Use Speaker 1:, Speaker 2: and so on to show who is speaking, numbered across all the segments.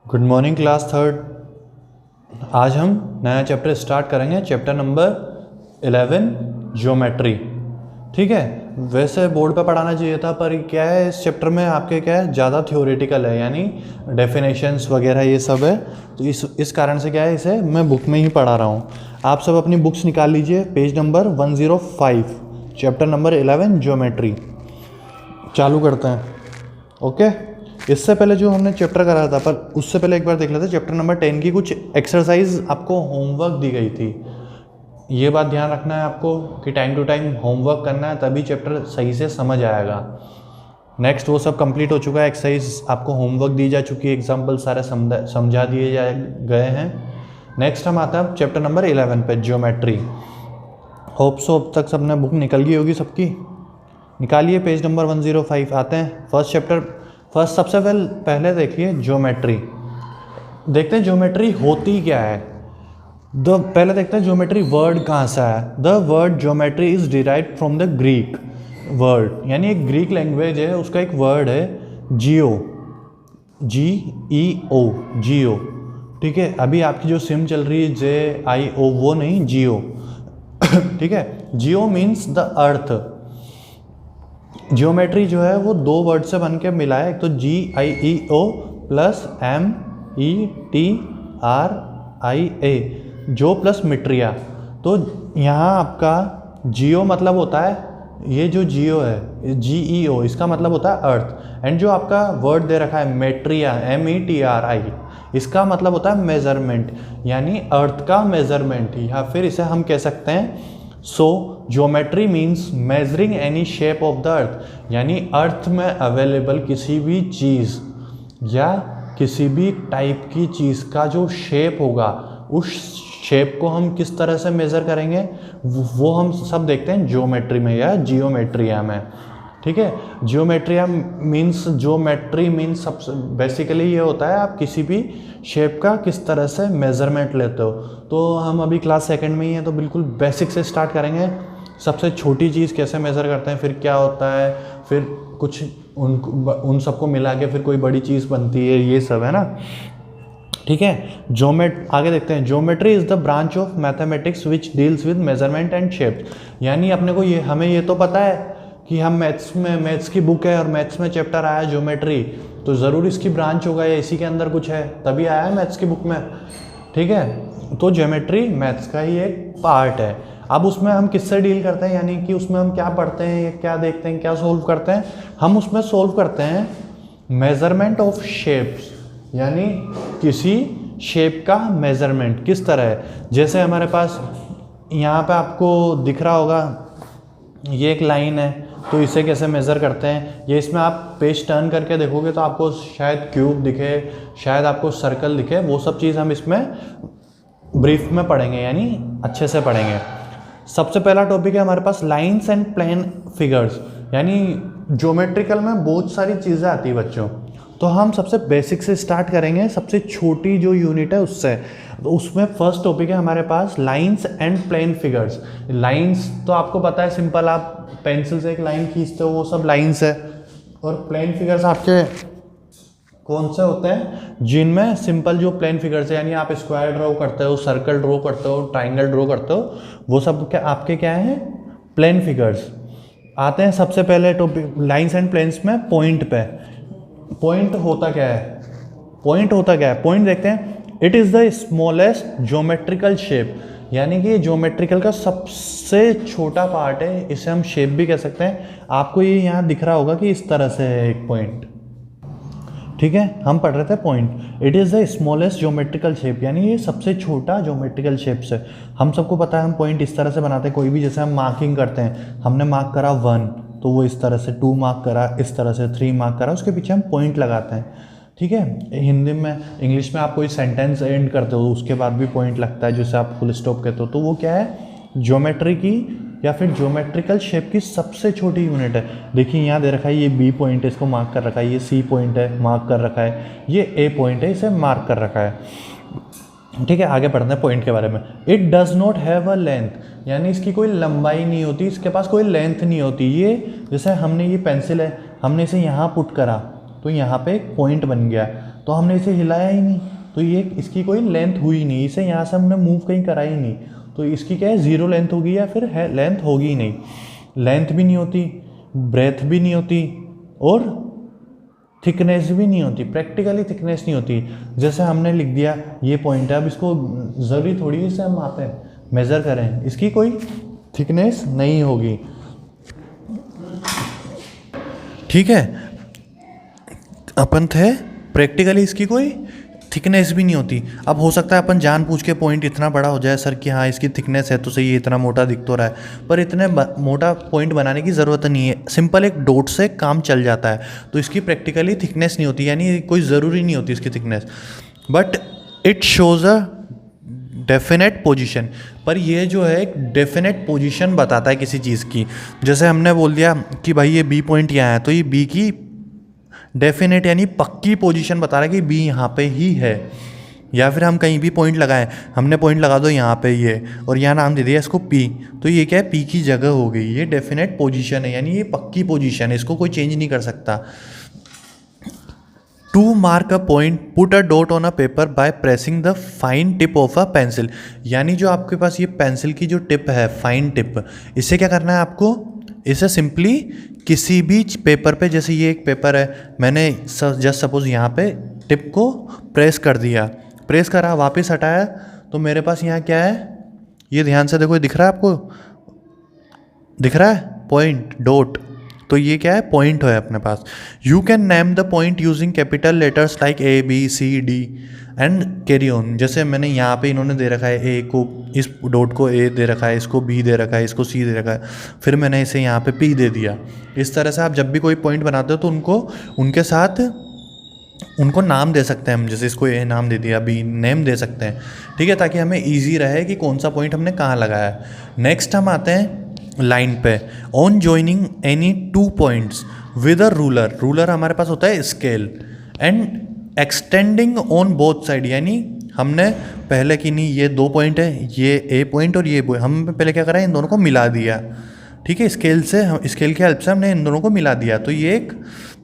Speaker 1: Good morning class third. आज हम नया चैप्टर स्टार्ट करेंगे, चैप्टर नंबर 11 ज्योमेट्री। ठीक है, वैसे बोर्ड पे पढ़ाना चाहिए था, पर क्या है इस चैप्टर में आपके क्या है ज़्यादा थ्योरेटिकल है, यानी डेफिनेशंस वगैरह ये सब है। तो इस कारण से क्या है, इसे मैं बुक में ही पढ़ा रहा हूँ। आप सब अपनी बुक्स निकाल लीजिए, page number 105, chapter number 11 geometry. चालू करते हैं। ओके, इससे पहले जो हमने चैप्टर कराया था, पर उससे पहले एक बार देख लेते हैं चैप्टर नंबर 10 की कुछ एक्सरसाइज आपको होमवर्क दी गई थी। ये बात ध्यान रखना है आपको कि टाइम टू टाइम होमवर्क करना है, तभी चैप्टर सही से समझ आएगा। नेक्स्ट वो सब कंप्लीट हो चुका है, एक्सरसाइज आपको होमवर्क दी जा चुकी है, एग्जाम्पल सारे समझा दिए गए हैं। नेक्स्ट हम आता है चैप्टर नंबर 11 पे, ज्योमेट्री। होप सो अब तक सबने बुक निकल गई होगी सबकी। निकालिए, पेज नंबर 105 आते हैं। फर्स्ट चैप्टर, फर्स्ट सबसे पहले देखिए ज्योमेट्री। देखते हैं ज्योमेट्री होती क्या है। पहले देखते हैं ज्योमेट्री वर्ड कहाँ से आया। The word geometry is derived from the Greek word, यानी एक ग्रीक लैंग्वेज है, उसका एक वर्ड है जियो, GEO, जियो। ठीक है, अभी आपकी जो सिम चल रही है JIO, वो नहीं, जियो। ठीक है, जियो मीन्स द अर्थ। जियोमेट्री जो है वो दो वर्ड से बन के मिला है, एक तो GIEO प्लस METRIA, जो प्लस मिट्रिया। तो यहाँ आपका जियो मतलब होता है, ये जो जियो है GEO, इसका मतलब होता है अर्थ। एंड जो आपका वर्ड दे रखा है मेट्रिया, METRI, इसका मतलब होता है मेजरमेंट, यानी अर्थ का मेजरमेंट, या फिर इसे हम कह सकते हैं so geometry means measuring any shape of the earth, यानी अर्थ में अवेलेबल किसी भी चीज़ या किसी भी टाइप की चीज़ का जो शेप होगा, उस शेप को हम किस तरह से मेज़र करेंगे, वो हम सब देखते हैं ज्योमेट्री में या जियोमेट्रिया में। ठीक है, जियोमेट्रिया मीन्स, ज्योमेट्री मीन्स सबसे बेसिकली ये होता है आप किसी भी शेप का किस तरह से मेज़रमेंट लेते हो। तो हम अभी क्लास सेकंड में ही हैं, तो बिल्कुल बेसिक से स्टार्ट करेंगे। सबसे छोटी चीज़ कैसे मेज़र करते हैं, फिर क्या होता है, फिर कुछ उन सबको मिला के फिर कोई बड़ी चीज़ बनती है, ये सब है ना। ठीक है, आगे देखते हैं। Geometry is the branch of mathematics which deals with measurement and shape, यानी अपने को हमें ये तो पता है कि हम मैथ्स की बुक है और मैथ्स में चैप्टर आया ज्योमेट्री, तो ज़रूर इसकी ब्रांच होगा या इसी के अंदर कुछ है, तभी आया है मैथ्स की बुक में। ठीक है, तो ज्योमेट्री मैथ्स का ही एक पार्ट है। अब उसमें हम किससे डील करते हैं, यानी कि उसमें हम क्या पढ़ते हैं, क्या देखते हैं, क्या सोल्व करते हैं। हम उसमें सोल्व करते हैं मेजरमेंट ऑफ शेप्स, यानी किसी शेप का मेजरमेंट किस तरह है। जैसे हमारे पास यहाँ पे आपको दिख रहा होगा, ये एक लाइन है, तो इसे कैसे मेज़र करते हैं, ये इसमें आप पेज टर्न करके देखोगे तो आपको शायद क्यूब दिखे, शायद आपको सर्कल दिखे, वो सब चीज़ हम इसमें ब्रीफ में पढ़ेंगे, यानी अच्छे से पढ़ेंगे। सबसे पहला टॉपिक है हमारे पास लाइन्स एंड प्लेन फिगर्स, यानी ज्योमेट्रिकल में बहुत सारी चीज़ें आती है बच्चों, तो हम सबसे बेसिक से स्टार्ट करेंगे, सबसे छोटी जो यूनिट है उससे। तो उसमें फर्स्ट टॉपिक है हमारे पास lines and plane figures. Lines तो आपको पता है, सिंपल आप पेंसिल से एक लाइन खींचते हो, वो सब लाइंस है। और प्लेन फिगर्स आपके कौन से होते हैं, जिनमें सिंपल जो प्लेन फिगर्स है, यानी आप स्क्वायर ड्रॉ करते हो, सर्कल ड्रॉ करते हो, ट्राइंगल ड्रॉ करते हो, वो सब क्या आपके क्या हैं, प्लेन फिगर्स आते हैं। सबसे पहले टॉपिक लाइंस एंड प्लेन्स में पॉइंट पे। पॉइंट होता क्या है, पॉइंट देखते हैं। It is the smallest geometrical shape, यानी कि ज्योमेट्रिकल का सबसे छोटा पार्ट है, इसे हम शेप भी कह सकते हैं। आपको ये यहाँ दिख रहा होगा कि इस तरह से है एक पॉइंट। ठीक है, हम पढ़ रहे थे point. It is the smallest geometrical shape, यानी ये सबसे छोटा ज्योमेट्रिकल शेप्स है। हम सबको पता है हम पॉइंट इस तरह से बनाते हैं, कोई भी, जैसे हम मार्किंग करते हैं, हमने मार्क करा 1 तो वो इस तरह से, 2 मार्क करा इस तरह से, 3 मार्क करा, उसके पीछे हम पॉइंट लगाते हैं। ठीक है, हिंदी में, इंग्लिश में आप कोई सेंटेंस एंड करते हो उसके बाद भी पॉइंट लगता है, जिसे आप फुल स्टॉप कहते हो। तो वो क्या है, ज्योमेट्री की या फिर ज्योमेट्रिकल शेप की सबसे छोटी यूनिट है। देखिए यहाँ दे रखा है, ये B पॉइंट है, इसको मार्क कर रखा है, ये C पॉइंट है, मार्क कर रखा है, ये A पॉइंट है, इसे मार्क कर रखा है। ठीक है, आगे पढ़ते हैं पॉइंट के बारे में। It does not have a length, यानी इसकी कोई लंबाई नहीं होती, इसके पास कोई लेंथ नहीं होती। ये जैसे हमने ये पेंसिल है, हमने इसे यहाँ पुट करा तो यहाँ पे एक पॉइंट बन गया, तो हमने इसे हिलाया ही नहीं, तो ये इसकी कोई लेंथ हुई नहीं, इसे यहाँ से हमने मूव कहीं करा ही नहीं, तो इसकी क्या है, ज़ीरो लेंथ होगी या फिर है लेंथ होगी ही नहीं। लेंथ भी नहीं होती, ब्रेथ भी नहीं होती और थिकनेस भी नहीं होती, प्रैक्टिकली थिकनेस नहीं होती। जैसे हमने लिख दिया ये पॉइंट है, अब इसको ज़रूरी थोड़ी से हम मापें, मेज़र करें, इसकी कोई थिकनेस नहीं होगी। ठीक है, अपन थे प्रैक्टिकली इसकी कोई थिकनेस भी नहीं होती। अब हो सकता है अपन जानबूझ के पॉइंट इतना बड़ा हो जाए सर कि हाँ इसकी थिकनेस है तो सही है, इतना मोटा दिख तो रहा है, पर इतने मोटा पॉइंट बनाने की ज़रूरत नहीं है, सिंपल एक डॉट से काम चल जाता है। तो इसकी प्रैक्टिकली थिकनेस नहीं होती, यानी कोई ज़रूरी नहीं होती इसकी thickness, but it shows a definite position. पर ये जो है एक डेफिनेट पोजीशन बताता है किसी चीज़ की। जैसे हमने बोल दिया कि भाई ये बी पॉइंट यहाँ है, तो ये बी की डेफिनेट यानी पक्की पोजीशन बता रहा है कि बी यहाँ पे ही है। या फिर हम कहीं भी पॉइंट लगाएं, हमने पॉइंट लगा दो यहाँ पे ये, और यहाँ नाम दे दिया इसको पी, तो ये क्या है, पी की जगह हो गई, ये डेफिनेट पोजीशन है, यानी ये पक्की पोजीशन है, इसको कोई चेंज नहीं कर सकता। To mark a point, put a dot on a paper by pressing the fine tip of a pencil. यानी जो आपके पास ये पेंसिल की जो टिप है, फाइन टिप, इससे क्या करना है आपको, इसे सिंपली किसी भी पेपर पे, जैसे ये एक पेपर है, मैंने जस्ट सपोज यहाँ पे टिप को प्रेस कर दिया, प्रेस करा, वापस हटाया, तो मेरे पास यहाँ क्या है, ये ध्यान से देखो, दिख रहा है आपको, दिख रहा है पॉइंट डॉट, तो ये क्या है, पॉइंट है अपने पास। You can name the point using capital letters like A B C D and carry on. जैसे मैंने यहाँ पे इन्होंने दे रखा है ए को, इस डॉट को ए दे रखा है, इसको बी दे रखा है, इसको सी दे रखा है, फिर मैंने इसे यहाँ पे पी दे दिया। इस तरह से आप जब भी कोई पॉइंट बनाते हो तो उनको उनके साथ उनको नाम दे सकते हैं हम, जैसे इसको ए नाम दे दिया, बी नेम दे सकते हैं, ठीक है, ताकि हमें ईजी रहे कि कौन सा पॉइंट हमने कहाँ लगाया है। नेक्स्ट हम आते हैं लाइन पे। On joining any two points with a ruler, ruler हमारे पास होता है scale, and extending on both side, यानी हमने पहले की नहीं, ये दो पॉइंट है, ये ए पॉइंट और ये पॉइंट, हम पहले क्या करा, इन दोनों को मिला दिया, ठीक है, स्केल से, हम स्केल की हेल्प से हमने इन दोनों को मिला दिया, तो ये एक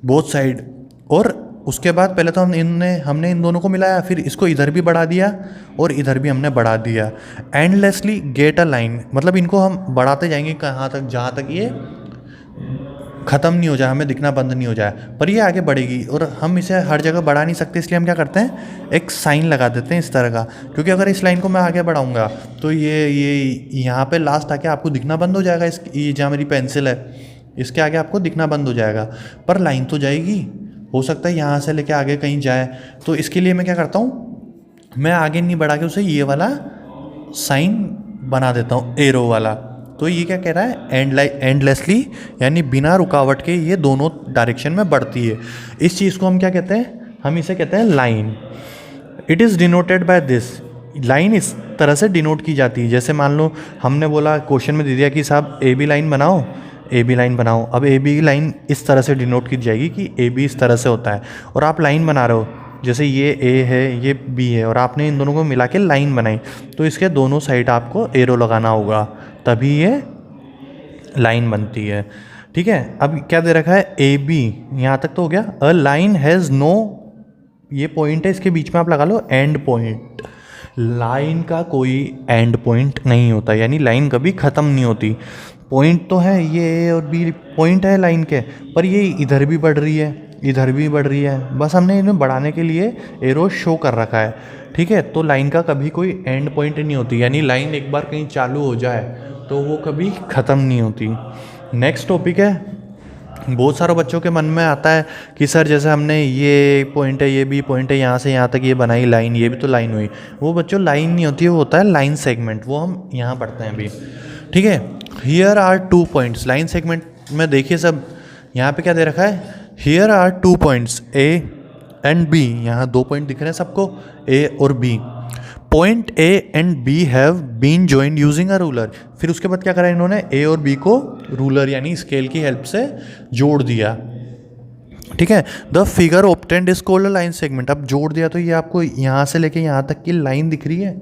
Speaker 1: बोथ साइड। और उसके बाद पहले तो हमने इन दोनों को मिलाया, फिर इसको इधर भी बढ़ा दिया और इधर भी हमने बढ़ा दिया। एंडलेसली गेट अ लाइन, मतलब इनको हम बढ़ाते जाएंगे कहाँ तक, जहाँ तक ये ख़त्म नहीं हो जाए, हमें दिखना बंद नहीं हो जाए, पर ये आगे बढ़ेगी। और हम इसे हर जगह बढ़ा नहीं सकते, इसलिए हम क्या करते हैं, एक साइन लगा देते हैं इस तरह का, क्योंकि अगर इस लाइन को मैं आगे बढ़ाऊँगा तो ये यहाँ पे लास्ट आके आपको दिखना बंद हो जाएगा, ये जहाँ मेरी पेंसिल है इसके आगे आपको दिखना बंद हो जाएगा, पर लाइन तो जाएगी, हो सकता है यहाँ से लेके आगे कहीं जाए। तो इसके लिए मैं क्या करता हूँ, मैं आगे नहीं बढ़ा के उसे ये वाला साइन बना देता हूँ, एरो वाला। तो ये क्या कह रहा है, एंडलेसली, यानी बिना रुकावट के ये दोनों डायरेक्शन में बढ़ती है। इस चीज़ को हम क्या कहते हैं, हम इसे कहते हैं line. It is denoted by this, line इस तरह से डिनोट की जाती है। जैसे मान लो हमने बोला, क्वेश्चन में दे दिया कि साहब ए बी लाइन बनाओ, ए बी लाइन बनाओ। अब ए बी लाइन इस तरह से डिनोट की जाएगी कि ए बी इस तरह से होता है, और आप लाइन बना रहे हो, जैसे ये ए है ये बी है, और आपने इन दोनों को मिला के लाइन बनाई, तो इसके दोनों साइड आपको एरो लगाना होगा, तभी ये लाइन बनती है, ठीक है। अब क्या दे रखा है, ए बी, यहाँ तक तो हो गया। अ लाइन हैज़ नो, ये पॉइंट है, इसके बीच में आप लगा लो एंड पॉइंट। लाइन का कोई एंड पॉइंट नहीं होता, यानी लाइन कभी ख़त्म नहीं होती। पॉइंट तो है, ये ए और बी पॉइंट है लाइन के, पर ये इधर भी बढ़ रही है, इधर भी बढ़ रही है, बस हमने इन्हें बढ़ाने के लिए एरो शो कर रखा है, ठीक है। तो लाइन का कभी कोई एंड पॉइंट नहीं होती, यानी लाइन एक बार कहीं चालू हो जाए तो वो कभी ख़त्म नहीं होती। नेक्स्ट टॉपिक है, बहुत सारे बच्चों के मन में आता है कि सर जैसे हमने ये पॉइंट है, ये भी पॉइंट है, यहाँ से यहाँ तक ये बनाई लाइन, ये भी तो लाइन हुई। वो बच्चों लाइन नहीं होती है, वो होता है लाइन सेगमेंट, वो हम यहाँ पढ़ते हैं अभी, ठीक है। Here are two points, line segment में देखिए सब, यहाँ पे क्या दे रखा है, here are two points A and B, यहाँ दो पॉइंट दिख रहे हैं सबको, ए और B. Point A and B have been joined using a ruler. फिर उसके बाद क्या करा इन्होंने, ए और बी को रूलर यानी स्केल की हेल्प से जोड़ दिया, ठीक है। The figure obtained is called a line segment. अब जोड़ दिया तो ये आपको यहाँ से लेके यहाँ तक की लाइन दिख रही है,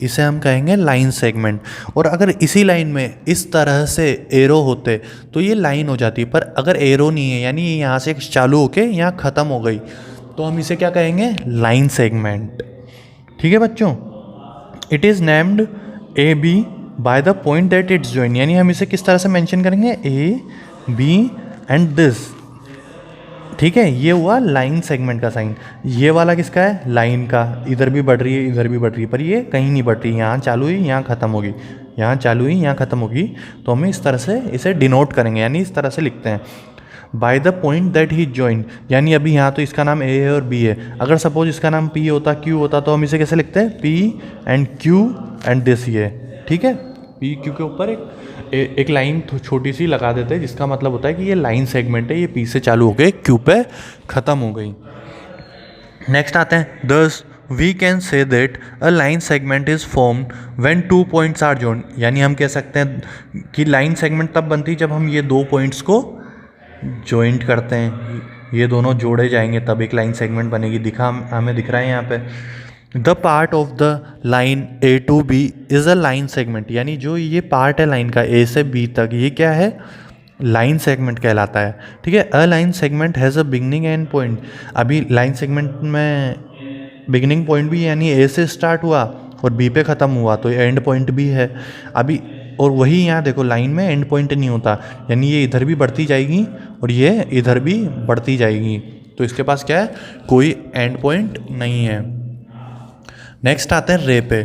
Speaker 1: इसे हम कहेंगे लाइन सेगमेंट। और अगर इसी लाइन में इस तरह से एरो होते तो ये लाइन हो जाती, पर अगर एरो नहीं है, यानी ये यहाँ से चालू होके यहाँ ख़त्म हो गई, तो हम इसे क्या कहेंगे, लाइन सेगमेंट। ठीक है बच्चों, it is named A B by the point that it's join, यानी हम इसे किस तरह से मेंशन करेंगे, ए बी एंड दिस। ठीक है, ये हुआ लाइन सेगमेंट का साइन। ये वाला किसका है, लाइन का, इधर भी बढ़ रही है इधर भी बढ़ रही है, पर ये कहीं नहीं बढ़ रही, यहाँ चालू हुई यहाँ ख़त्म होगी, यहाँ चालू हुई यहाँ ख़त्म होगी। तो हमें इस तरह से इसे डिनोट करेंगे, यानी इस तरह से लिखते हैं, bye the point that he join. यानी अभी यहाँ तो इसका नाम ए है और बी है, अगर सपोज इसका नाम पी होता, क्यू होता, तो हम इसे कैसे लिखते हैं, P and Q and this ये। ठीक है, पी क्यू के ऊपर एक लाइन छोटी सी लगा देते हैं, जिसका मतलब होता है कि ये लाइन सेगमेंट है, ये पी से चालू हो गए क्यू पे ख़त्म हो गई। नेक्स्ट आते हैं, thus we can say that a line segment is formed when 2 points are joined. यानी हम कह सकते हैं कि लाइन सेगमेंट तब बनती है जब हम ये 2 पॉइंट्स को जॉइंट करते हैं, ये दोनों जोड़े जाएंगे तब एक लाइन सेगमेंट बनेगी। हमें दिख रहा है यहाँ पे, the part of the line A to B is a line segment. यानी जो ये पार्ट है लाइन का ए से बी तक, ये क्या है, लाइन सेगमेंट कहलाता है। ठीक है, a line segment has a beginning and point. अभी लाइन सेगमेंट में बिगनिंग पॉइंट भी, यानी ए से स्टार्ट हुआ और बी पे ख़त्म हुआ, तो एंड पॉइंट भी है अभी। और वही यहाँ देखो, लाइन में एंड पॉइंट नहीं होता, यानी ये इधर भी बढ़ती जाएगी और ये इधर भी बढ़ती जाएगी, तो इसके पास क्या है, कोई एंड पॉइंट नहीं है। नेक्स्ट आते हैं रे पे।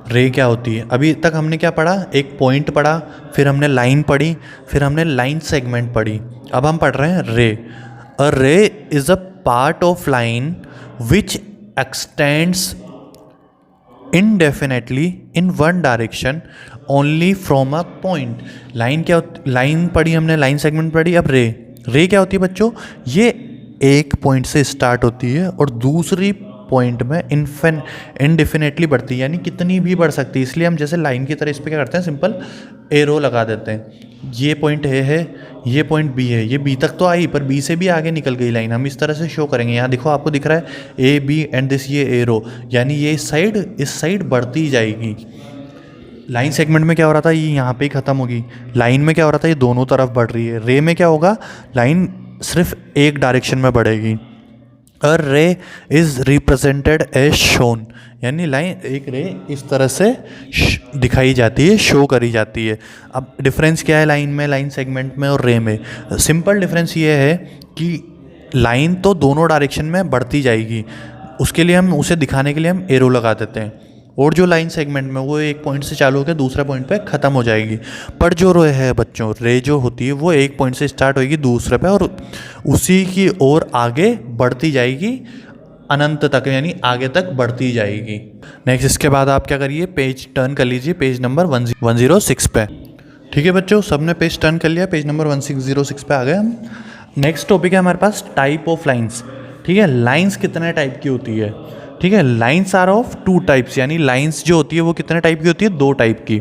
Speaker 1: रे क्या होती है, अभी तक हमने क्या पढ़ा, एक पॉइंट पढ़ा, फिर हमने लाइन पढ़ी, फिर हमने लाइन सेगमेंट पढ़ी, अब हम पढ़ रहे हैं ray. A ray is a part of line which extends indefinitely in one direction only from a point। Line क्या होती, लाइन पढ़ी हमने, लाइन सेगमेंट पढ़ी, अब रे। रे क्या होती है बच्चों, ये एक पॉइंट से स्टार्ट होती है और दूसरी पॉइंट में इनडेफिनेटली बढ़ती है, यानी कितनी भी बढ़ सकती है। इसलिए हम जैसे लाइन की तरह इस पर क्या करते हैं, सिंपल एरो लगा देते हैं, ये पॉइंट ए है, ये पॉइंट बी है, ये बी तक तो आई पर बी से भी आगे निकल गई लाइन, हम इस तरह से शो करेंगे। यहाँ देखो आपको दिख रहा है ए बी एंड दिस ये एरो, यानी ये इस साइड बढ़ती जाएगी। लाइन सेगमेंट में क्या हो रहा था, ये यहाँ पे ही ख़त्म होगी। लाइन में क्या हो रहा था, ये दोनों तरफ बढ़ रही है। रे में क्या होगा, लाइन सिर्फ एक डायरेक्शन में बढ़ेगी। A ray is represented as shown, यानी लाइन, एक रे इस तरह से दिखाई जाती है, शो करी जाती है। अब डिफरेंस क्या है लाइन में, लाइन सेगमेंट में और रे में, सिंपल डिफरेंस ये है कि लाइन तो दोनों डायरेक्शन में बढ़ती जाएगी, उसके लिए हम उसे दिखाने के लिए हम एरो लगा देते हैं, और जो लाइन सेगमेंट में वो एक पॉइंट से चालू होकर दूसरे पॉइंट पे ख़त्म हो जाएगी। पर जो रे है बच्चों, रे जो होती है वो एक पॉइंट से स्टार्ट होगी दूसरे पे और उसी की ओर आगे बढ़ती जाएगी अनंत तक, यानी आगे तक बढ़ती जाएगी। नेक्स्ट इसके बाद आप क्या करिए, पेज टर्न कर लीजिए, पेज नंबर 106 पे। ठीक है बच्चों, सबने पेज टर्न कर लिया, पेज नंबर 1606 पे आ गए हम। नेक्स्ट टॉपिक है हमारे पास टाइप ऑफ लाइन्स। ठीक है, लाइन्स कितने टाइप की होती है। ठीक है, लाइन्स आर ऑफ 2 टाइप्स, यानी लाइन्स जो होती है वो कितने टाइप की होती है, 2 टाइप की।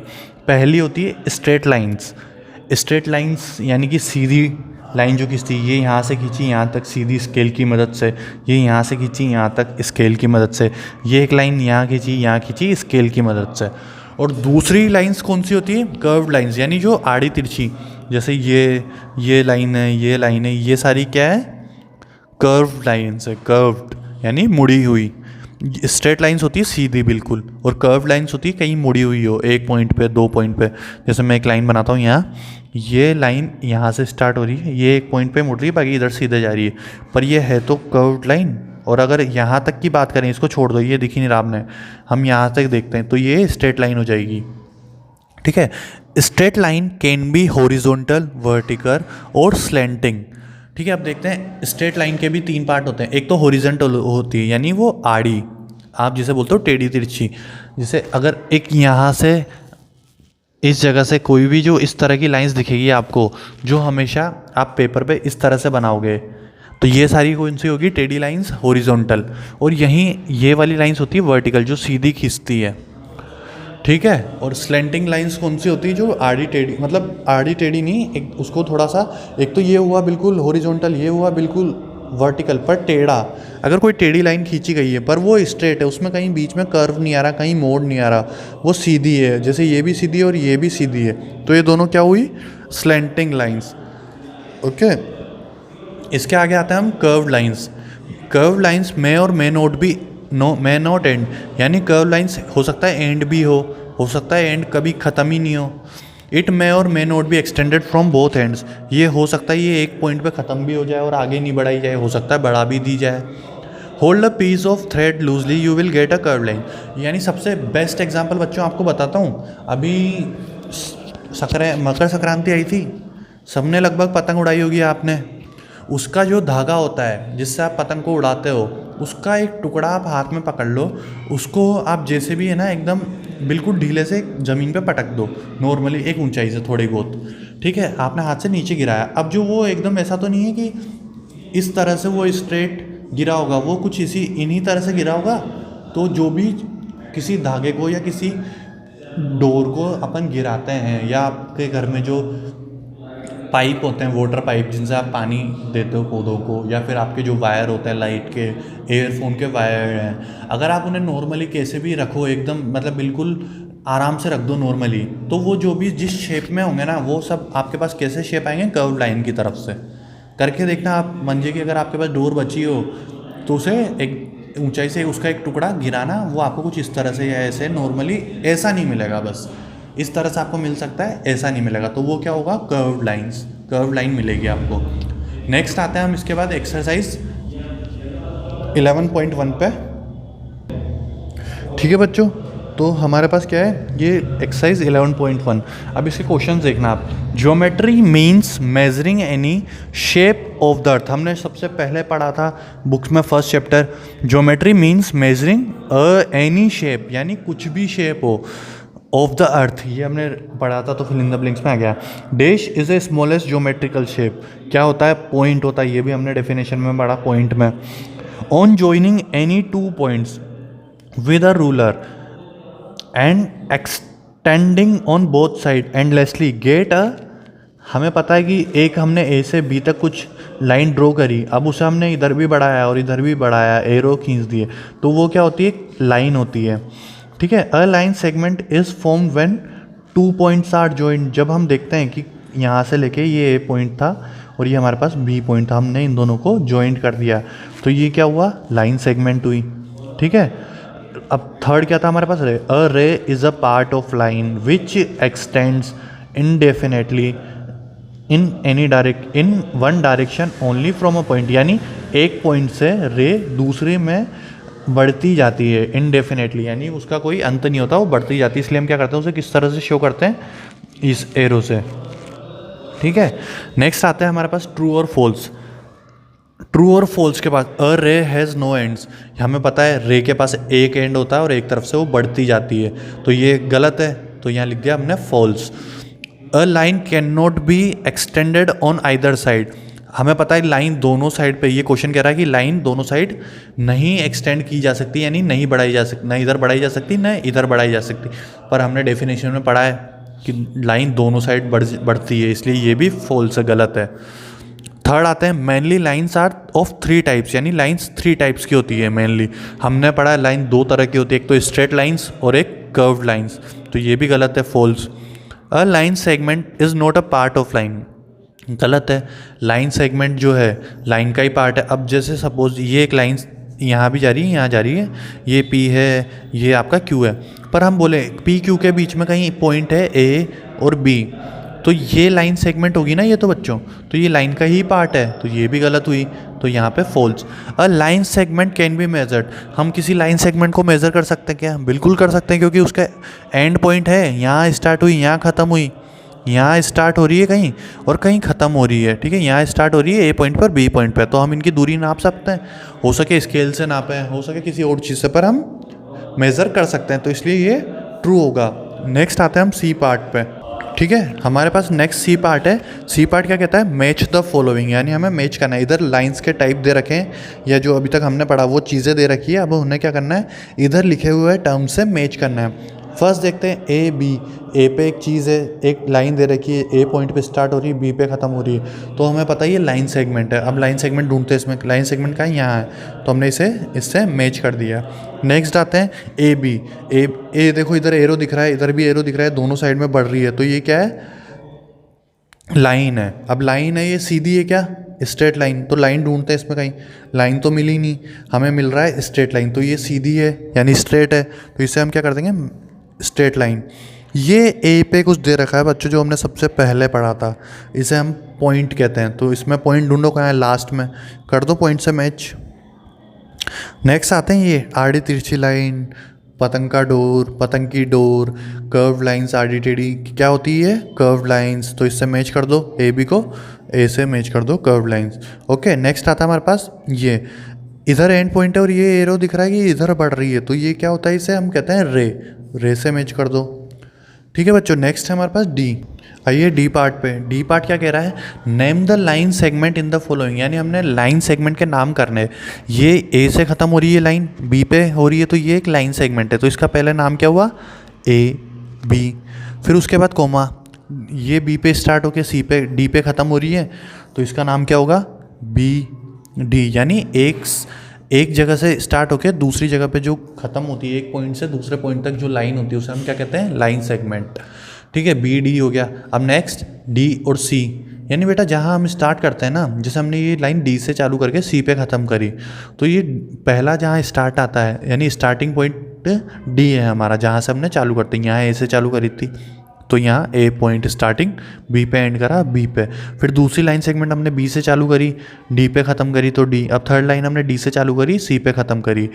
Speaker 1: पहली होती है स्ट्रेट लाइन्स। स्ट्रेट लाइन्स यानी कि सीधी लाइन जो खींचती है, ये यहाँ से खींची यहाँ तक सीधी स्केल की मदद से, ये यहाँ से खींची यहाँ तक स्केल की मदद से, ये एक लाइन यहाँ खींची स्केल की मदद से। और दूसरी लाइन्स कौन सी होती है, कर्व्ड लाइन्स, यानी जो आड़ी तिरछी, जैसे ये लाइन है, ये लाइन है, ये सारी क्या है, कर्व्ड लाइन्स है। कर्व्ड यानी मुड़ी हुई। स्ट्रेट लाइन्स होती है सीधी बिल्कुल, और कर्व्ड लाइन्स होती है कहीं मुड़ी हुई हो, एक पॉइंट पे 2 पॉइंट पे। जैसे मैं एक लाइन बनाता हूँ यहाँ, ये लाइन यहाँ से स्टार्ट हो रही है, ये एक पॉइंट पे मुड़ रही है, बाकी इधर सीधे जा रही है, पर ये है तो कर्व्ड लाइन। और अगर यहाँ तक की बात करें, इसको छोड़ दो, ये दिख ही नहीं रहा आपने, हम यहाँ तक देखते हैं तो ये स्ट्रेट लाइन हो जाएगी। ठीक है, straight line can be horizontal, vertical और स्लैंटिंग। ठीक है, अब देखते हैं स्ट्रेट लाइन के भी 3 पार्ट होते हैं। एक तो हॉरिजॉन्टल होती है, यानी वो आड़ी, आप जिसे बोलते हो टेढ़ी तिरछी। जैसे अगर एक यहाँ से इस जगह से कोई भी जो इस तरह की लाइंस दिखेगी आपको, जो हमेशा आप पेपर पे इस तरह से बनाओगे, तो ये सारी कौन सी होगी, टेढ़ी लाइंस, हॉरिजॉन्टल। और यहीं ये वाली लाइंस होती है वर्टिकल, जो सीधी खींचती है। ठीक है, और स्लैंटिंग लाइंस कौन सी होती है, जो आड़ी टेढ़ी, मतलब आड़ी टेढ़ी नहीं, एक उसको थोड़ा सा, एक तो ये हुआ बिल्कुल हॉरिजॉन्टल, ये हुआ बिल्कुल वर्टिकल पर टेढ़ा। अगर कोई टेढ़ी लाइन खींची गई है पर वो स्ट्रेट है, उसमें कहीं बीच में कर्व नहीं आ रहा, कहीं मोड़ नहीं आ रहा, वो सीधी है, जैसे ये भी सीधी है और ये भी सीधी है, तो ये दोनों क्या हुई, स्लैंटिंग लाइंस। ओके, इसके आगे आते हैं हम कर्व्ड लाइंस। कर्व लाइंस मे और मे नोट भी मे नॉट एंड, यानी कर्व लाइंस हो सकता है एंड भी हो सकता है एंड कभी ख़त्म ही नहीं हो। इट मे और may not be extended from both ends, ये हो सकता है ये एक पॉइंट पे ख़त्म भी हो जाए और आगे नहीं बढ़ाई जाए, हो सकता है बढ़ा भी दी जाए। Hold a piece of thread loosely you will get a curve line, यानी सबसे बेस्ट एग्जांपल बच्चों आपको बताता हूँ। अभी मकर संक्रांति आई थी, सबने लगभग पतंग उड़ाई होगी आपने। उसका जो धागा होता है जिससे आप पतंग को उड़ाते हो, उसका एक टुकड़ा आप हाथ में पकड़ लो, उसको आप जैसे भी है ना एकदम बिल्कुल ढीले से ज़मीन पे पटक दो, नॉर्मली एक ऊंचाई से थोड़ी बहुत, ठीक है। आपने हाथ से नीचे गिराया, अब जो वो एकदम ऐसा तो नहीं है कि इस तरह से वो स्ट्रेट गिरा होगा, वो कुछ इन्हीं तरह से गिरा होगा। तो जो भी किसी धागे को या किसी डोर को अपन गिराते हैं, या आपके घर में जो पाइप होते हैं, वाटर पाइप जिनसे आप पानी देते हो पौधों को, या फिर आपके जो वायर होते हैं लाइट के, एयरफोन के वायर हैं, अगर आप उन्हें नॉर्मली कैसे भी रखो एकदम मतलब बिल्कुल आराम से रख दो नॉर्मली, तो वो जो भी जिस शेप में होंगे ना वो सब आपके पास कैसे शेप आएंगे, कर्व लाइन की तरफ से। करके देखना आप मंजे की, अगर आपके पास डोर बची हो तो उसे एक ऊंचाई से उसका एक टुकड़ा गिराना, वो आपको कुछ इस तरह से या ऐसे नॉर्मली ऐसा नहीं मिलेगा, बस इस तरह से आपको मिल सकता है, ऐसा नहीं मिलेगा। तो वो क्या होगा, कर्व लाइन मिलेगी आपको। नेक्स्ट आते हैं हम इसके बाद एक्सरसाइज 11.1 पे। ठीक है बच्चों, तो हमारे पास क्या है, ये एक्सरसाइज 11.1। अब इसके क्वेश्चन देखना आप। Geometry means measuring any shape of the अर्थ, हमने सबसे पहले पढ़ा था बुक्स में first chapter. Geometry means measuring any shape, यानी कुछ भी शेप हो, ऑफ द अर्थ, ये हमने पढ़ा था, तो फिल इन द ब्लैंक्स में आ गया। Dash is a smallest geometrical shape, क्या होता है, पॉइंट होता है, ये भी हमने डेफिनेशन में पढ़ा पॉइंट में। On joining any two points with a ruler and extending on both side endlessly get a, हमें पता है कि एक हमने ए से बी तक कुछ लाइन ड्रॉ करी, अब उसे हमने इधर भी बढ़ाया और इधर भी बढ़ाया, एरो खींच दिए, तो वो क्या होती है, लाइन होती है। ठीक है, a line segment is form when two points are joint, जब हम देखते हैं कि यहाँ से लेके ये ए पॉइंट था और ये हमारे पास बी पॉइंट था, हमने इन दोनों को जॉइंट कर दिया, तो ये क्या हुआ, लाइन सेगमेंट हुई। ठीक है, अब थर्ड क्या था हमारे पास, ray. A ray is a part of line which extends indefinitely in one direction only from a point, यानी एक पॉइंट से रे दूसरे में बढ़ती जाती है इनडेफिनेटली, यानी उसका कोई अंत नहीं होता, वो बढ़ती जाती है। इसलिए हम क्या करते हैं, उसे किस तरह से शो करते हैं, इस एरो से। ठीक है, नेक्स्ट आता है हमारे पास ट्रू और फॉल्स। ट्रू और फॉल्स के पास, अ रे हैज़ नो एंड्स, हमें पता है रे के पास एक एंड होता है और एक तरफ से वो बढ़ती जाती है, तो ये गलत है, तो यहाँ लिख दिया हमने false. A line can not be extended on either side, हमें पता है लाइन दोनों साइड पे, ये क्वेश्चन कह रहा है कि लाइन दोनों साइड नहीं एक्सटेंड की जा सकती, यानी नहीं बढ़ाई जा सकती, ना इधर बढ़ाई जा सकती ना इधर बढ़ाई जा सकती, पर हमने डेफिनेशन में पढ़ा है कि लाइन दोनों साइड बढ़ती है, इसलिए ये भी फॉल्स है, गलत है। थर्ड आते हैं, mainly lines are of three types, यानी लाइन्स थ्री टाइप्स की होती है मेनली, हमने पढ़ा है लाइन दो तरह की होती है, एक तो स्ट्रेट लाइन्स और एक कर्व्ड लाइन्स, तो ये भी गलत है, false. A line segment is not a part of line, गलत है, लाइन सेगमेंट जो है लाइन का ही पार्ट है। अब जैसे सपोज ये एक लाइन यहाँ भी जा रही है, यहाँ जा रही है, ये P है, ये आपका Q है, पर हम बोले P Q के बीच में कहीं पॉइंट है A और B, तो ये लाइन सेगमेंट होगी ना ये, तो बच्चों तो ये लाइन का ही पार्ट है, तो ये भी गलत हुई, तो यहाँ पे false. A line segment can be measured, हम किसी लाइन सेगमेंट को मेज़र कर सकते हैं क्या, बिल्कुल कर सकते हैं, क्योंकि उसका एंड पॉइंट है, यहाँ स्टार्ट हुई यहाँ ख़त्म हुई, यहाँ स्टार्ट हो रही है कहीं और कहीं ख़त्म हो रही है। ठीक है, यहाँ स्टार्ट हो रही है A पॉइंट पर B पॉइंट पर, तो हम इनकी दूरी नाप सकते हैं, हो सके स्केल से नापें, हो सके किसी और चीज़ से, पर हम मेज़र कर सकते हैं, तो इसलिए ये ट्रू होगा। नेक्स्ट आते हैं हम C पार्ट पे। ठीक है, हमारे पास नेक्स्ट C पार्ट है। C पार्ट क्या कहता है, मैच द फॉलोइंग, यानी हमें मैच करना है, इधर लाइंस के टाइप दे रखे हैं या जो अभी तक हमने पढ़ा वो चीज़ें दे रखी है, अब उन्हें क्या करना है, इधर लिखे हुए टर्म से मैच करना है। फर्स्ट देखते हैं A B, A पे एक चीज़ है, एक लाइन दे रखी है, A पॉइंट पे स्टार्ट हो रही है, B पे ख़त्म हो रही है, तो हमें पता है ये लाइन सेगमेंट है। अब लाइन सेगमेंट ढूंढते हैं, इसमें लाइन सेगमेंट का यहाँ है, तो हमने इसे इससे मैच कर दिया। नेक्स्ट आते हैं A B, A देखो इधर एरो दिख रहा है, इधर भी एरो दिख रहा है, दोनों साइड में बढ़ रही है, तो ये क्या है, लाइन है। अब लाइन है, ये सीधी है क्या, स्ट्रेट लाइन, तो लाइन ढूंढते हैं इसमें, कहीं लाइन तो मिली नहीं, हमें मिल रहा है स्ट्रेट लाइन, तो ये सीधी है यानी स्ट्रेट है, तो इसे हम क्या कर देंगे स्ट्रेट लाइन। ये ए पे कुछ दे रखा है बच्चों जो हमने सबसे पहले पढ़ा था, इसे हम पॉइंट कहते हैं, तो इसमें पॉइंट ढूंढो कहाँ है, लास्ट में कर दो पॉइंट से मैच। नेक्स्ट आते हैं ये आड़ी तिरछी लाइन, पतंग का डोर, पतंग की डोर, कर्व लाइंस आड़ी टेढ़ी, क्या होती है कर्व लाइंस, तो इससे मैच कर दो ए बी को, ए से मैच कर दो कर्व लाइंस। ओके नेक्स्ट आता है हमारे पास ये इधर एंड पॉइंट है और ये एरो दिख रहा है कि इधर बढ़ रही है, तो ये क्या होता है, इसे हम कहते हैं रे, रे से मैच कर दो। ठीक है बच्चों, नेक्स्ट है हमारे पास डी। आइए डी पार्ट पे। डी पार्ट क्या कह रहा है, name the line segment in the following, यानी हमने लाइन सेगमेंट के नाम करने। ये ए से ख़त्म हो रही है लाइन, बी पे हो रही है, तो ये एक लाइन सेगमेंट है, तो इसका पहले नाम क्या हुआ ए बी, फिर उसके बाद कोमा, ये बी पे स्टार्ट होके सी पे डी पे ख़त्म हो रही है, तो इसका नाम क्या होगा बी डी, यानी एक जगह से स्टार्ट होकर दूसरी जगह पे जो ख़त्म होती है, एक पॉइंट से दूसरे पॉइंट तक जो लाइन होती है उसे हम क्या कहते हैं लाइन सेगमेंट। ठीक है, बी डी हो गया। अब नेक्स्ट डी और सी, यानी बेटा जहाँ हम स्टार्ट करते हैं ना, जैसे हमने ये लाइन डी से चालू करके सी पे ख़त्म करी, तो ये पहला जहाँ स्टार्ट आता है यानी स्टार्टिंग पॉइंट डी है हमारा, जहाँ से हमने चालू करते हैं, यहाँ ए से चालू करी थी, तो यहाँ ए पॉइंट स्टार्टिंग, बी पे एंड करा बी पे, फिर दूसरी लाइन सेगमेंट हमने बी से चालू करी, डी पे ख़त्म करी तो डी, अब थर्ड लाइन हमने डी से चालू करी, सी पे ख़त्म करी।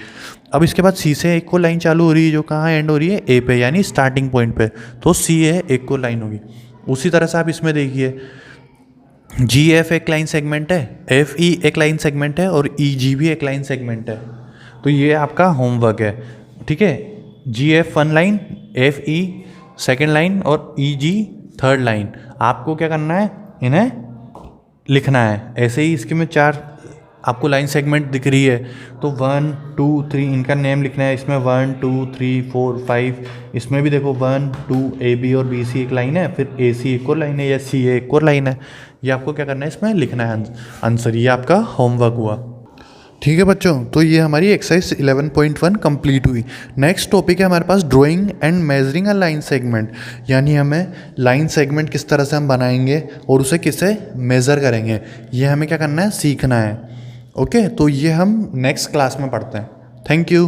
Speaker 1: अब इसके बाद सी से एक को लाइन चालू हो रही है जो कहाँ एंड हो रही है ए पे, यानी स्टार्टिंग पॉइंट पे, तो सी है एक को लाइन होगी। उसी तरह से आप इसमें देखिए जी एफ एक लाइन सेगमेंट है, एफ ई एक लाइन सेगमेंट है और ई जी भी एक लाइन सेगमेंट है, तो ये आपका होमवर्क है। ठीक है, G F one line, F E second line और ई जी थर्ड लाइन, आपको क्या करना है इन्हें लिखना है। ऐसे ही इसके में 4 आपको लाइन सेगमेंट दिख रही है, तो 1 2 3 इनका नेम लिखना है, इसमें 1 2 3 4 5, इसमें भी देखो 1 2 ए बी और बी सी एक लाइन है, फिर ए सी एक और लाइन है या सी ए एक और लाइन है, ये आपको क्या करना है इसमें लिखना है आंसर। ये आपका होमवर्क हुआ। ठीक है बच्चों, तो ये हमारी एक्सरसाइज 11.1 कंप्लीट हुई। नेक्स्ट टॉपिक है हमारे पास drawing and measuring a line segment, यानी हमें लाइन सेगमेंट किस तरह से हम बनाएंगे और उसे किसे मेज़र करेंगे, ये हमें क्या करना है सीखना है। ओके, तो ये हम नेक्स्ट क्लास में पढ़ते हैं। Thank you.